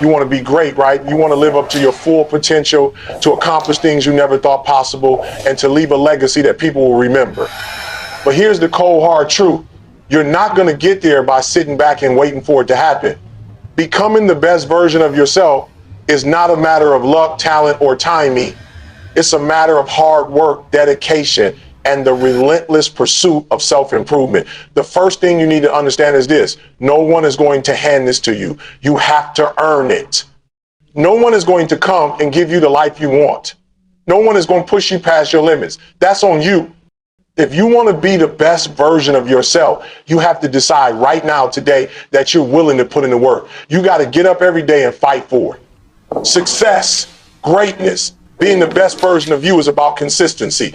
You want to be great, right? You want to live up to your full potential, to accomplish things you never thought possible, and to leave a legacy that people will remember. But here's the cold, hard truth. You're not going to get there by sitting back and waiting for it to happen. Becoming the best version of yourself is not a matter of luck, talent, or timing. It's a matter of hard work, dedication, and the relentless pursuit of self-improvement. The first thing you need to understand is this: no one is going to hand this to you. You have to earn it. No one is going to come and give you the life you want. No one is going to push you past your limits. That's on you. If you want to be the best version of yourself, you have to decide right now, today, that you're willing to put in the work. You got to get up every day and fight for it. Success, greatness, being the best version of you is about consistency.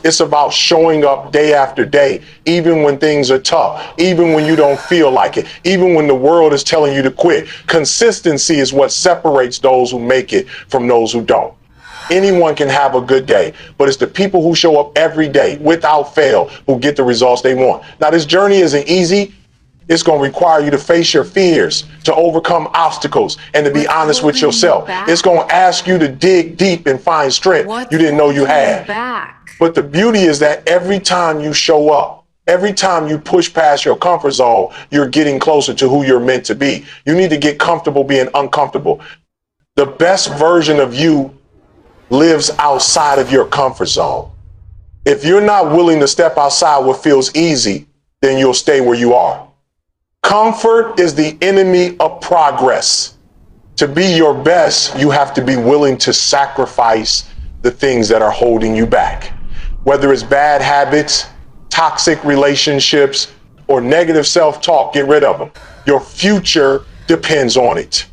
It's about showing up day after day, even when things are tough, even when you don't feel like it, even when the world is telling you to quit. Consistency is what separates those who make it from those who don't. Anyone can have a good day, but it's the people who show up every day without fail who get the results they want. Now, this journey isn't easy. It's going to require you to face your fears, to overcome obstacles, and to be honest with yourself. It's going to ask you to dig deep and find strength you didn't know you had. But the beauty is that every time you show up, every time you push past your comfort zone, you're getting closer to who you're meant to be. You need to get comfortable being uncomfortable. The best version of you lives outside of your comfort zone. If you're not willing to step outside what feels easy, then you'll stay where you are. Comfort is the enemy of progress. To be your best, you have to be willing to sacrifice the things that are holding you back. Whether it's bad habits, toxic relationships, or negative self-talk, get rid of them. Your future depends on it.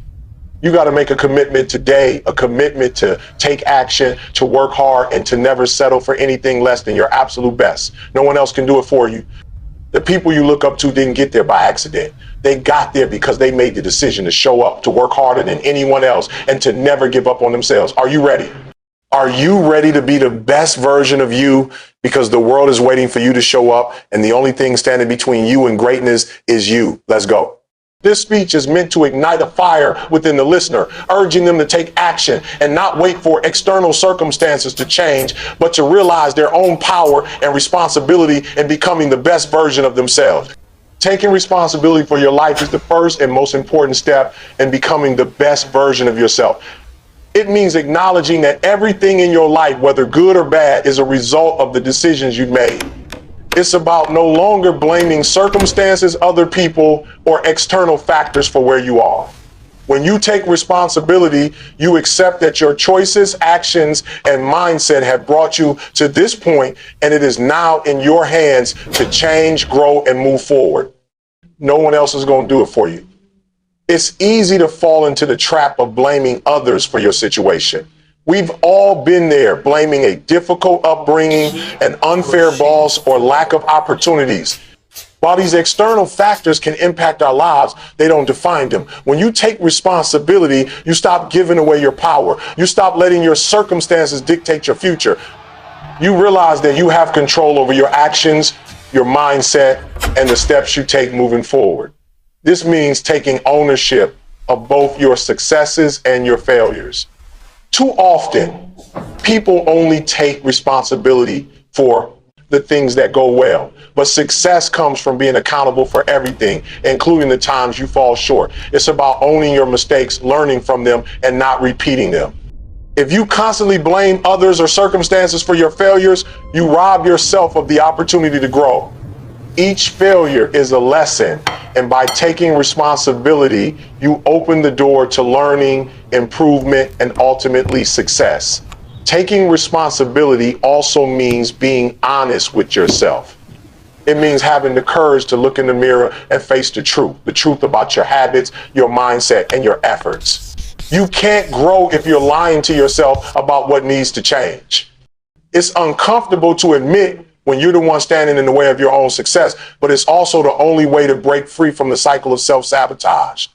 You got to make a commitment today, a commitment to take action, to work hard, and to never settle for anything less than your absolute best. No one else can do it for you. The people you look up to didn't get there by accident. They got there because they made the decision to show up, to work harder than anyone else, and to never give up on themselves. Are you ready? Are you ready to be the best version of you? Because the world is waiting for you to show up, and the only thing standing between you and greatness is you. Let's go. This speech is meant to ignite a fire within the listener, urging them to take action and not wait for external circumstances to change, but to realize their own power and responsibility in becoming the best version of themselves. Taking responsibility for your life is the first and most important step in becoming the best version of yourself. It means acknowledging that everything in your life, whether good or bad, is a result of the decisions you made. It's about no longer blaming circumstances, other people, or external factors for where you are. When you take responsibility, you accept that your choices, actions, and mindset have brought you to this point, and it is now in your hands to change, grow, and move forward. No one else is going to do it for you. It's easy to fall into the trap of blaming others for your situation. We've all been there, blaming a difficult upbringing, an unfair boss, or lack of opportunities. While these external factors can impact our lives, they don't define them. When you take responsibility, you stop giving away your power. You stop letting your circumstances dictate your future. You realize that you have control over your actions, your mindset, and the steps you take moving forward. This means taking ownership of both your successes and your failures. Too often, people only take responsibility for the things that go well, but success comes from being accountable for everything, including the times you fall short. It's about owning your mistakes, learning from them, and not repeating them. If you constantly blame others or circumstances for your failures, you rob yourself of the opportunity to grow. Each failure is a lesson, and by taking responsibility, you open the door to learning, improvement, and ultimately success. Taking responsibility also means being honest with yourself. It means having the courage to look in the mirror and face the truth about your habits, your mindset, and your efforts. You can't grow if you're lying to yourself about what needs to change. It's uncomfortable to admit when you're the one standing in the way of your own success, but it's also the only way to break free from the cycle of self-sabotage.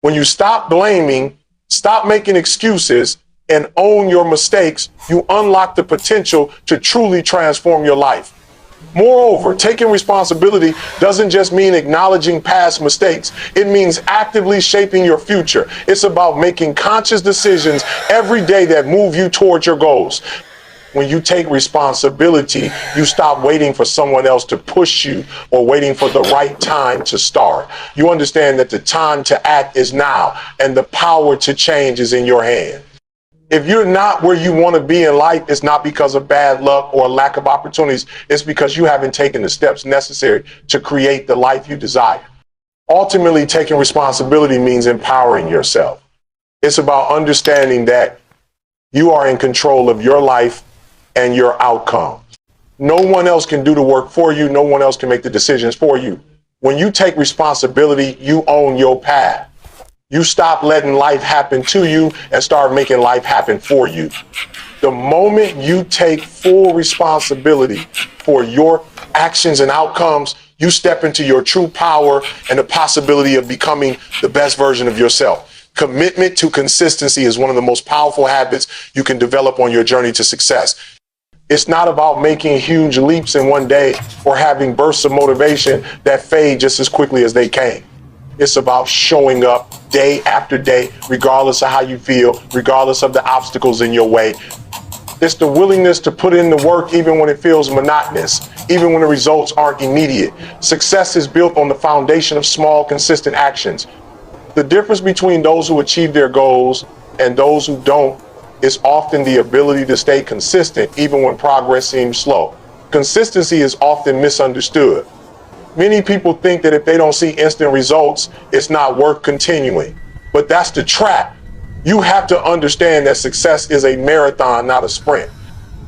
When you stop blaming, stop making excuses, and own your mistakes, you unlock the potential to truly transform your life. Moreover, taking responsibility doesn't just mean acknowledging past mistakes. It means actively shaping your future. It's about making conscious decisions every day that move you towards your goals. When you take responsibility, you stop waiting for someone else to push you or waiting for the right time to start. You understand that the time to act is now, and the power to change is in your hand. If you're not where you want to be in life, it's not because of bad luck or lack of opportunities. It's because you haven't taken the steps necessary to create the life you desire. Ultimately, taking responsibility means empowering yourself. It's about understanding that you are in control of your life and your outcome. No one else can do the work for you. No one else can make the decisions for you. When you take responsibility, you own your path. You stop letting life happen to you and start making life happen for you. The moment you take full responsibility for your actions and outcomes, you step into your true power and the possibility of becoming the best version of yourself. Commitment to consistency is one of the most powerful habits you can develop on your journey to success. It's not about making huge leaps in one day or having bursts of motivation that fade just as quickly as they came. It's about showing up day after day, regardless of how you feel, regardless of the obstacles in your way. It's the willingness to put in the work even when it feels monotonous, even when the results aren't immediate. Success is built on the foundation of small, consistent actions. The difference between those who achieve their goals and those who don't is often the ability to stay consistent even when progress seems slow. Consistency is often misunderstood. Many people think that if they don't see instant results, it's not worth continuing. But that's the trap. You have to understand that success is a marathon, not a sprint.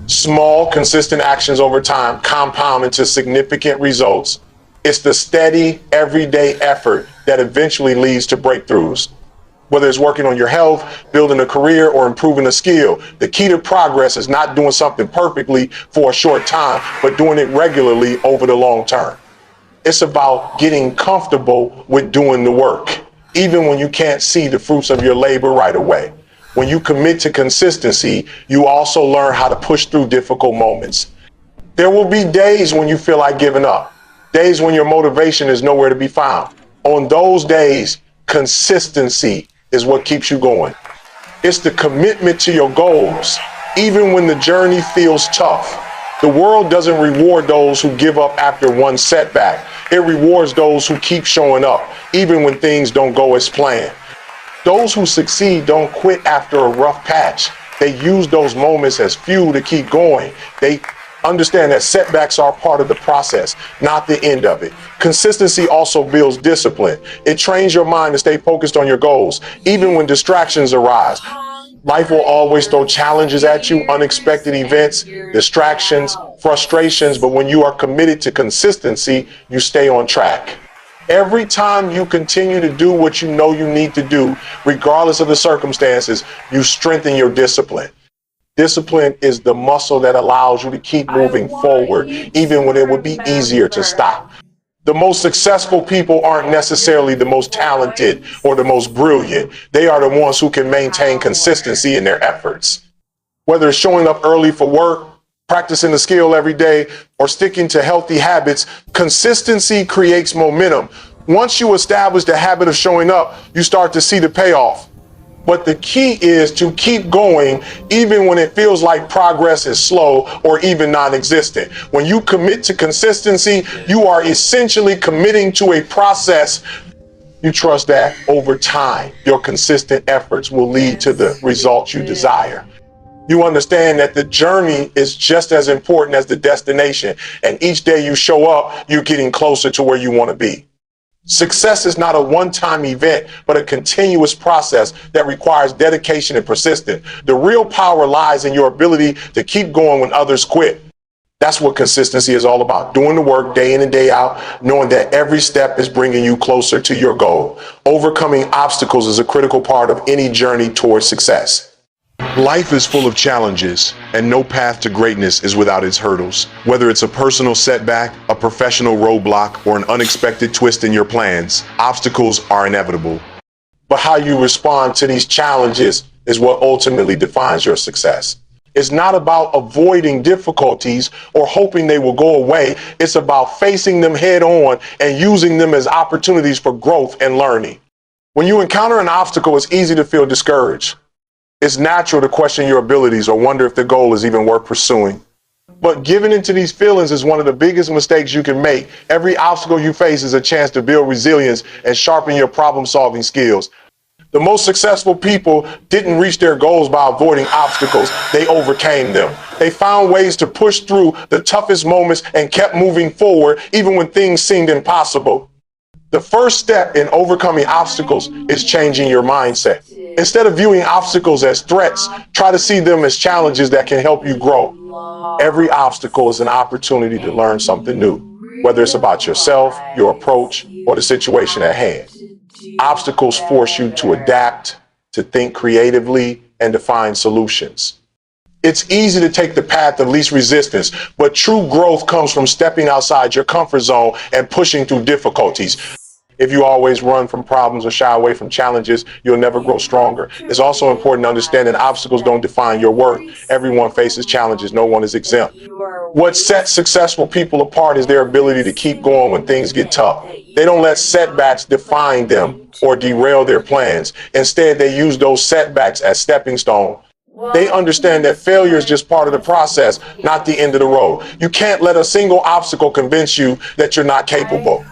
Small, consistent actions over time compound into significant results. It's the steady, everyday effort that eventually leads to breakthroughs. Whether it's working on your health, building a career, or improving a skill, the key to progress is not doing something perfectly for a short time, but doing it regularly over the long term. It's about getting comfortable with doing the work, even when you can't see the fruits of your labor right away. When you commit to consistency, you also learn how to push through difficult moments. There will be days when you feel like giving up, days when your motivation is nowhere to be found. On those days, consistency is what keeps you going. It's the commitment to your goals, even when the journey feels tough. The world doesn't reward those who give up after one setback. It rewards those who keep showing up, even when things don't go as planned. Those who succeed don't quit after a rough patch. They use those moments as fuel to keep going. They understand that setbacks are part of the process, not the end of it. Consistency also builds discipline. It trains your mind to stay focused on your goals, even when distractions arise. Life will always throw challenges at you, unexpected events, distractions, frustrations, but when you are committed to consistency, you stay on track. Every time you continue to do what you know you need to do, regardless of the circumstances, you strengthen your discipline. Discipline is the muscle that allows you to keep moving forward, even when it would be easier to stop. The most successful people aren't necessarily the most talented or the most brilliant. They are the ones who can maintain consistency in their efforts. Whether it's showing up early for work, practicing a skill every day, or sticking to healthy habits, consistency creates momentum. Once you establish the habit of showing up, you start to see the payoff. But the key is to keep going even when it feels like progress is slow or even non-existent. When you commit to consistency, you are essentially committing to a process. You trust that over time, your consistent efforts will lead to the results you desire. You understand that the journey is just as important as the destination, and each day you show up, you're getting closer to where you want to be. Success is not a one-time event, but a continuous process that requires dedication and persistence. The real power lies in your ability to keep going when others quit. That's what consistency is all about. Doing the work day in and day out, knowing that every step is bringing you closer to your goal. Overcoming obstacles is a critical part of any journey towards success. Life is full of challenges, and no path to greatness is without its hurdles. Whether it's a personal setback, a professional roadblock, or an unexpected twist in your plans, obstacles are inevitable. But how you respond to these challenges is what ultimately defines your success. It's not about avoiding difficulties or hoping they will go away. It's about facing them head on and using them as opportunities for growth and learning. When you encounter an obstacle, it's easy to feel discouraged. It's natural to question your abilities or wonder if the goal is even worth pursuing. But giving into these feelings is one of the biggest mistakes you can make. Every obstacle you face is a chance to build resilience and sharpen your problem-solving skills. The most successful people didn't reach their goals by avoiding obstacles. They overcame them. They found ways to push through the toughest moments and kept moving forward even when things seemed impossible. The first step in overcoming obstacles is changing your mindset. Instead of viewing obstacles as threats, try to see them as challenges that can help you grow. Every obstacle is an opportunity to learn something new, whether it's about yourself, your approach, or the situation at hand. Obstacles force you to adapt, to think creatively, and to find solutions. It's easy to take the path of least resistance, but true growth comes from stepping outside your comfort zone and pushing through difficulties. If you always run from problems or shy away from challenges, you'll never grow stronger. It's also important to understand that obstacles don't define your worth. Everyone faces challenges. No one is exempt. What sets successful people apart is their ability to keep going when things get tough. They don't let setbacks define them or derail their plans. Instead, they use those setbacks as stepping stones. They understand that failure is just part of the process, not the end of the road. You can't let a single obstacle convince you that you're not capable.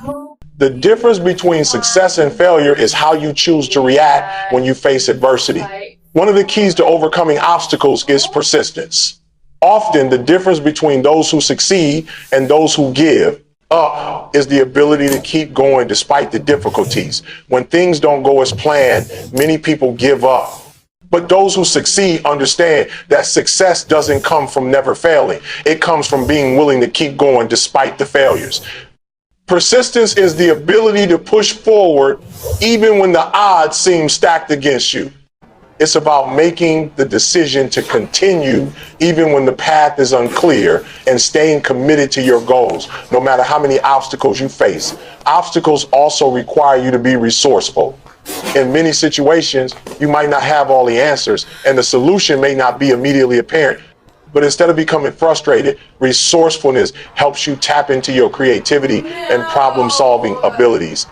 The difference between success and failure is how you choose to react when you face adversity. One of the keys to overcoming obstacles is persistence. Often, the difference between those who succeed and those who give up is the ability to keep going despite the difficulties. When things don't go as planned, many people give up. But those who succeed understand that success doesn't come from never failing. It comes from being willing to keep going despite the failures. Persistence is the ability to push forward even when the odds seem stacked against you. It's about making the decision to continue even when the path is unclear and staying committed to your goals, no matter how many obstacles you face. Obstacles also require you to be resourceful. In many situations, you might not have all the answers, and the solution may not be immediately apparent. But instead of becoming frustrated, resourcefulness helps you tap into your creativity and problem-solving abilities.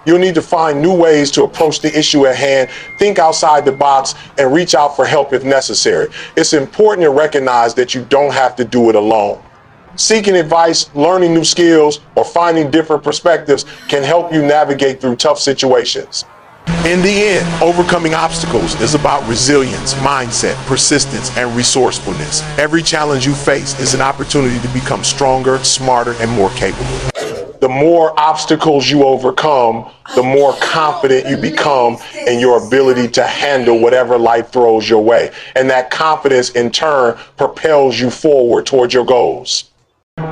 You'll need to find new ways to approach the issue at hand, think outside the box, and reach out for help if necessary. It's important to recognize that you don't have to do it alone. Seeking advice, learning new skills, or finding different perspectives can help you navigate through tough situations. In the end, overcoming obstacles is about resilience, mindset, persistence, and resourcefulness. Every challenge you face is an opportunity to become stronger, smarter, and more capable. The more obstacles you overcome, the more confident you become in your ability to handle whatever life throws your way. And that confidence, in turn, propels you forward towards your goals.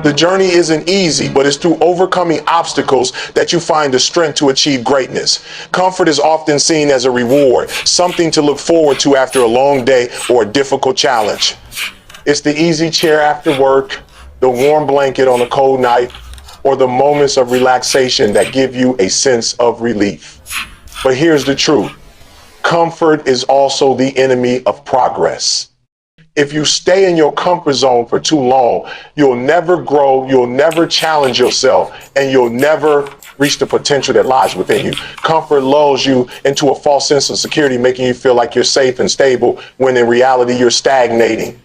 The journey isn't easy, but it's through overcoming obstacles that you find the strength to achieve greatness. Comfort is often seen as a reward, something to look forward to after a long day or a difficult challenge. It's the easy chair after work, the warm blanket on a cold night, or the moments of relaxation that give you a sense of relief. But here's the truth. Comfort is also the enemy of progress. If you stay in your comfort zone for too long, you'll never grow, you'll never challenge yourself, and you'll never reach the potential that lies within you. Comfort lulls you into a false sense of security, making you feel like you're safe and stable, when in reality you're stagnating.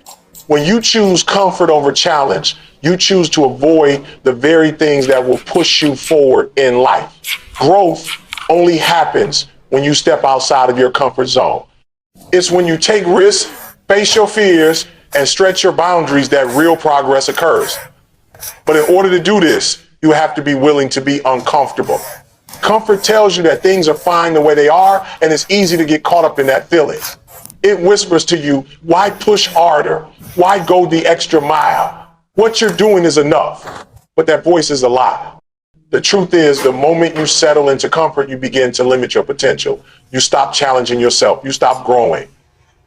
When you choose comfort over challenge, you choose to avoid the very things that will push you forward in life. Growth only happens when you step outside of your comfort zone. It's when you take risks, face your fears, and stretch your boundaries that real progress occurs. But in order to do this, you have to be willing to be uncomfortable. Comfort tells you that things are fine the way they are, and it's easy to get caught up in that feeling. It whispers to you, why push harder? Why go the extra mile? What you're doing is enough. But that voice is a lie. The truth is, the moment you settle into comfort, you begin to limit your potential. You stop challenging yourself. You stop growing.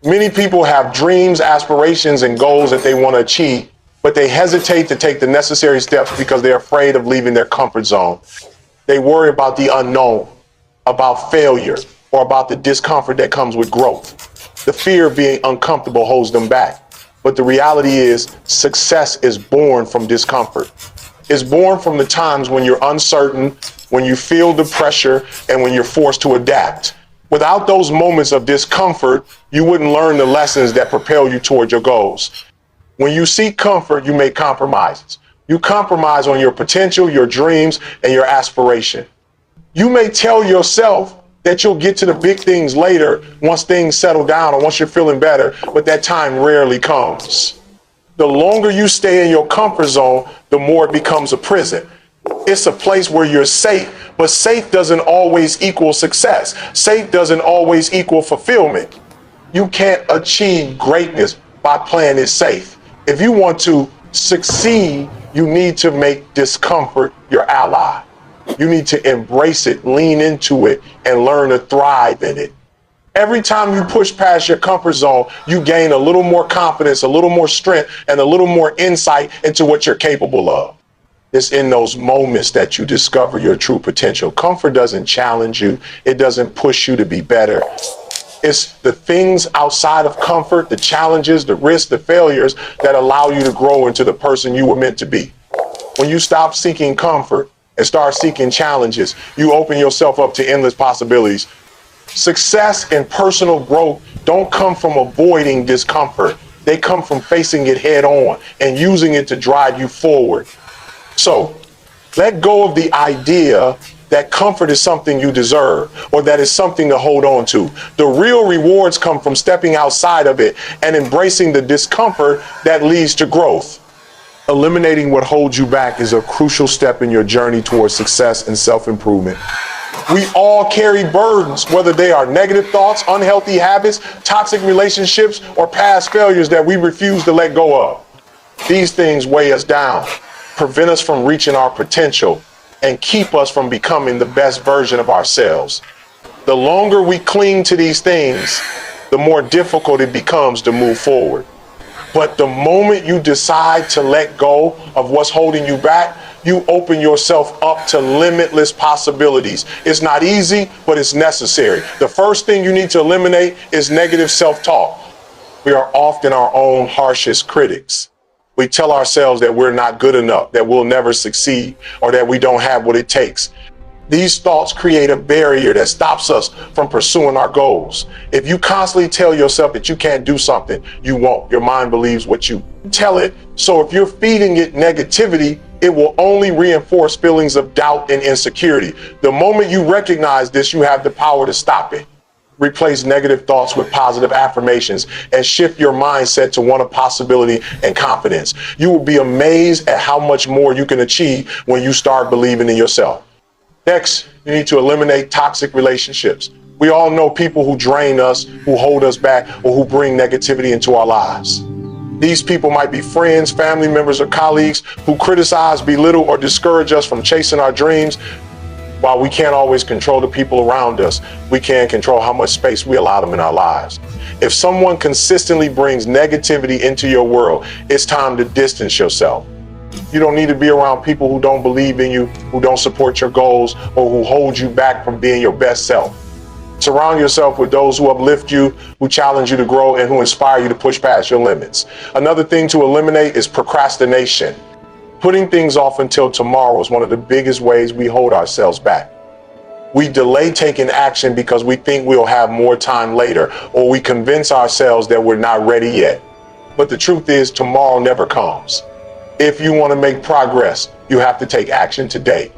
Many people have dreams, aspirations, and goals that they want to achieve, but they hesitate to take the necessary steps because they're afraid of leaving their comfort zone. They worry about the unknown, about failure, or about the discomfort that comes with growth. The fear of being uncomfortable holds them back. But the reality is, success is born from discomfort. It's born from the times when you're uncertain, when you feel the pressure, and when you're forced to adapt. Without those moments of discomfort, you wouldn't learn the lessons that propel you toward your goals. When you seek comfort, you make compromises. You compromise on your potential, your dreams, and your aspiration. You may tell yourself that you'll get to the big things later once things settle down or once you're feeling better, but that time rarely comes. The longer you stay in your comfort zone, the more it becomes a prison. It's a place where you're safe, but safe doesn't always equal success. Safe doesn't always equal fulfillment. You can't achieve greatness by playing it safe. If you want to succeed, you need to make discomfort your ally. You need to embrace it, lean into it, and learn to thrive in it. Every time you push past your comfort zone, you gain a little more confidence, a little more strength, and a little more insight into what you're capable of. It's in those moments that you discover your true potential. Comfort doesn't challenge you. It doesn't push you to be better. It's the things outside of comfort, the challenges, the risks, the failures that allow you to grow into the person you were meant to be. When you stop seeking comfort and start seeking challenges, you open yourself up to endless possibilities. Success and personal growth don't come from avoiding discomfort. They come from facing it head on and using it to drive you forward. So let go of the idea that comfort is something you deserve or that is something to hold on to. The real rewards come from stepping outside of it and embracing the discomfort that leads to growth. Eliminating what holds you back is a crucial step in your journey towards success and self-improvement. We all carry burdens, whether they are negative thoughts, unhealthy habits, toxic relationships, or past failures that we refuse to let go of. These things weigh us down, prevent us from reaching our potential, and keep us from becoming the best version of ourselves. The longer we cling to these things, the more difficult it becomes to move forward. But the moment you decide to let go of what's holding you back, you open yourself up to limitless possibilities. It's not easy, but it's necessary. The first thing you need to eliminate is negative self-talk. We are often our own harshest critics. We tell ourselves that we're not good enough, that we'll never succeed, or that we don't have what it takes. These thoughts create a barrier that stops us from pursuing our goals. If you constantly tell yourself that you can't do something, you won't. Your mind believes what you tell it. So if you're feeding it negativity, it will only reinforce feelings of doubt and insecurity. The moment you recognize this, you have the power to stop it. Replace negative thoughts with positive affirmations and shift your mindset to one of possibility and confidence. You will be amazed at how much more you can achieve when you start believing in yourself. Next, you need to eliminate toxic relationships. We all know people who drain us, who hold us back, or who bring negativity into our lives. These people might be friends, family members, or colleagues who criticize, belittle, or discourage us from chasing our dreams. While we can't always control the people around us, we can control how much space we allow them in our lives. If someone consistently brings negativity into your world, it's time to distance yourself. You don't need to be around people who don't believe in you, who don't support your goals, or who hold you back from being your best self. Surround yourself with those who uplift you, who challenge you to grow, and who inspire you to push past your limits. Another thing to eliminate is procrastination. Putting things off until tomorrow is one of the biggest ways we hold ourselves back. We delay taking action because we think we'll have more time later, or we convince ourselves that we're not ready yet. But the truth is, tomorrow never comes. If you want to make progress, you have to take action today.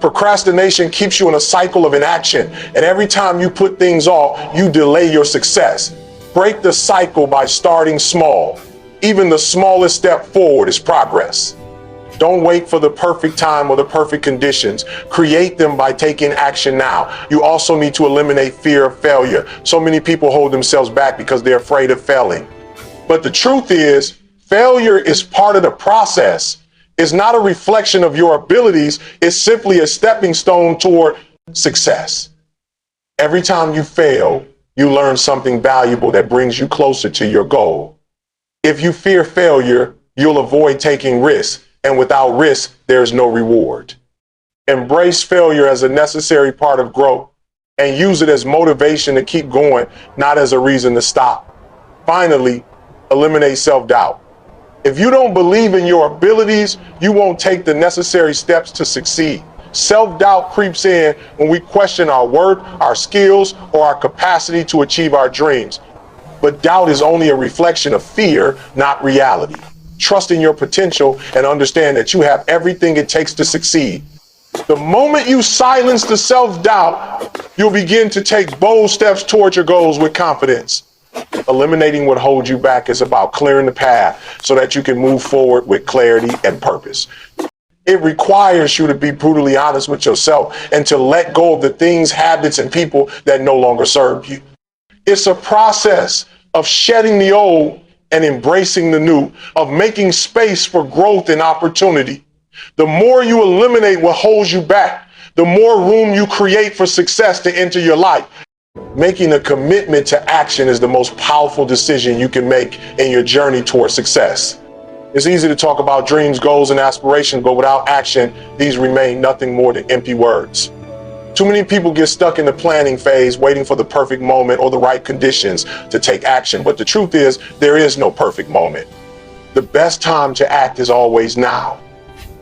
Procrastination keeps you in a cycle of inaction, and every time you put things off, you delay your success. Break the cycle by starting small. Even the smallest step forward is progress. Don't wait for the perfect time or the perfect conditions. Create them by taking action now. You also need to eliminate fear of failure. So many people hold themselves back because they're afraid of failing. But the truth is, failure is part of the process. It's not a reflection of your abilities. It's simply a stepping stone toward success. Every time you fail, you learn something valuable that brings you closer to your goal. If you fear failure, you'll avoid taking risks. And without risk, there's no reward. Embrace failure as a necessary part of growth and use it as motivation to keep going, not as a reason to stop. Finally, Eliminate self-doubt. If you don't believe in your abilities, you won't take the necessary steps to succeed. Self-doubt creeps in when we question our worth, our skills, or our capacity to achieve our dreams. But doubt is only a reflection of fear, not reality. Trust in your potential and understand that you have everything it takes to succeed. The moment you silence the self-doubt, you'll begin to take bold steps towards your goals with confidence. Eliminating what holds you back is about clearing the path so that you can move forward with clarity and purpose. It requires you to be brutally honest with yourself and to let go of the things, habits, and people that no longer serve you. It's a process of shedding the old and embracing the new, of making space for growth and opportunity. The more you eliminate what holds you back, the more room you create for success to enter your life. Making a commitment to action is the most powerful decision you can make in your journey towards success. It's easy to talk about dreams, goals, and aspirations, but without action, these remain nothing more than empty words. Too many people get stuck in the planning phase, waiting for the perfect moment or the right conditions to take action. But the truth is, there is no perfect moment. The best time to act is always now.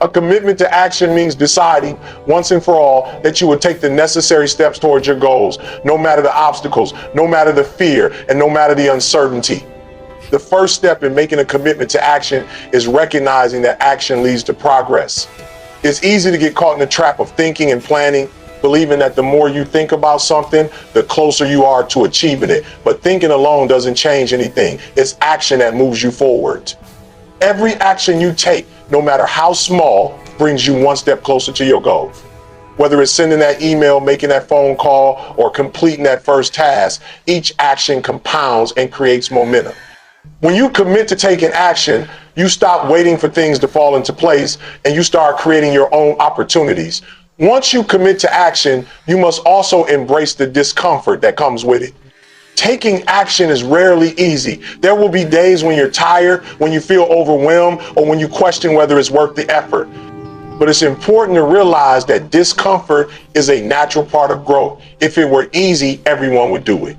A commitment to action means deciding once and for all that you will take the necessary steps towards your goals, no matter the obstacles, no matter the fear, and no matter the uncertainty. The first step in making a commitment to action is recognizing that action leads to progress. It's easy to get caught in the trap of thinking and planning, believing that the more you think about something, the closer you are to achieving it. But thinking alone doesn't change anything. It's action that moves you forward. Every action you take, no matter how small, brings you one step closer to your goal. Whether it's sending that email, making that phone call, or completing that first task, each action compounds and creates momentum. When you commit to taking action, you stop waiting for things to fall into place and you start creating your own opportunities. Once you commit to action, you must also embrace the discomfort that comes with it. Taking action is rarely easy. There will be days when you're tired, when you feel overwhelmed, or when you question whether it's worth the effort. But it's important to realize that discomfort is a natural part of growth. If it were easy, everyone would do it.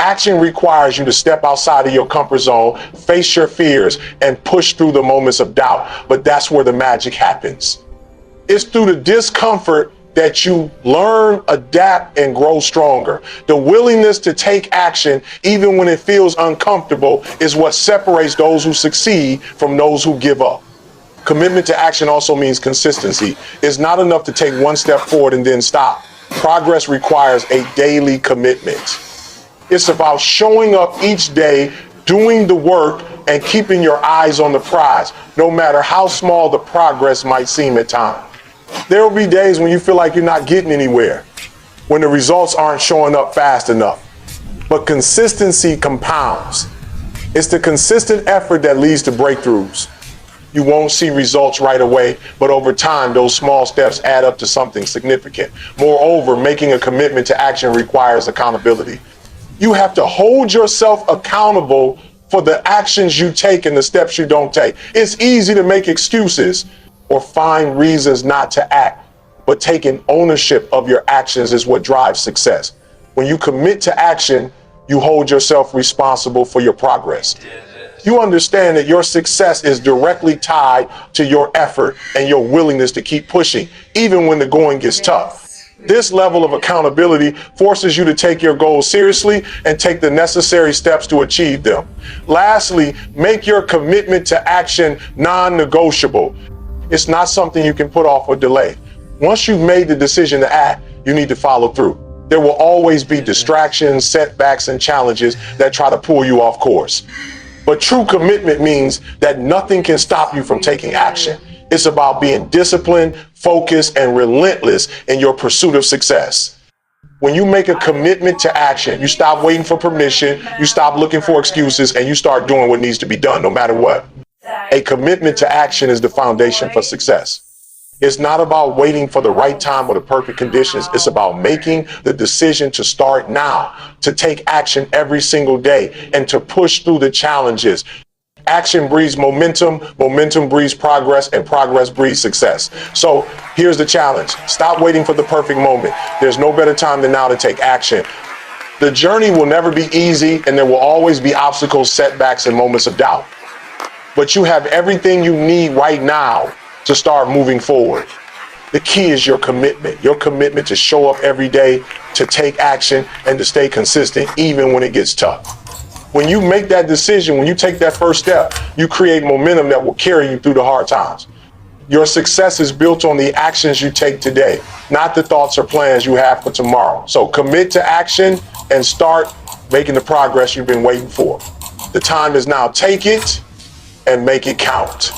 Action requires you to step outside of your comfort zone, face your fears, and push through the moments of doubt. But that's where the magic happens. It's through the discomfort that you learn, adapt, and grow stronger. The willingness to take action, even when it feels uncomfortable, is what separates those who succeed from those who give up. Commitment to action also means consistency. It's not enough to take one step forward and then stop. Progress requires a daily commitment. It's about showing up each day, doing the work, and keeping your eyes on the prize, no matter how small the progress might seem at times. There will be days when you feel like you're not getting anywhere, when the results aren't showing up fast enough. But consistency compounds. It's the consistent effort that leads to breakthroughs. You won't see results right away, but over time, those small steps add up to something significant. Moreover, making a commitment to action requires accountability. You have to hold yourself accountable for the actions you take and the steps you don't take. It's easy to make excuses or find reasons not to act, but taking ownership of your actions is what drives success. When you commit to action, you hold yourself responsible for your progress. You understand that your success is directly tied to your effort and your willingness to keep pushing, even when the going gets tough. This level of accountability forces you to take your goals seriously and take the necessary steps to achieve them. Lastly, make your commitment to action non-negotiable. It's not something you can put off or delay. Once you've made the decision to act, you need to follow through. There will always be distractions, setbacks, and challenges that try to pull you off course. But true commitment means that nothing can stop you from taking action. It's about being disciplined, focused, and relentless in your pursuit of success. When you make a commitment to action, you stop waiting for permission, you stop looking for excuses, and you start doing what needs to be done, no matter what. A commitment to action is the foundation for success. It's not about waiting for the right time or the perfect conditions. It's about making the decision to start now, to take action every single day, and to push through the challenges. Action breeds momentum, momentum breeds progress, and progress breeds success. So here's the challenge. Stop waiting for the perfect moment. There's no better time than now to take action. The journey will never be easy, and there will always be obstacles, setbacks, and moments of doubt. But you have everything you need right now to start moving forward. The key is your commitment to show up every day, to take action, and to stay consistent even when it gets tough. When you make that decision, when you take that first step, you create momentum that will carry you through the hard times. Your success is built on the actions you take today, not the thoughts or plans you have for tomorrow. So commit to action and start making the progress you've been waiting for. The time is now. Take it and make it count.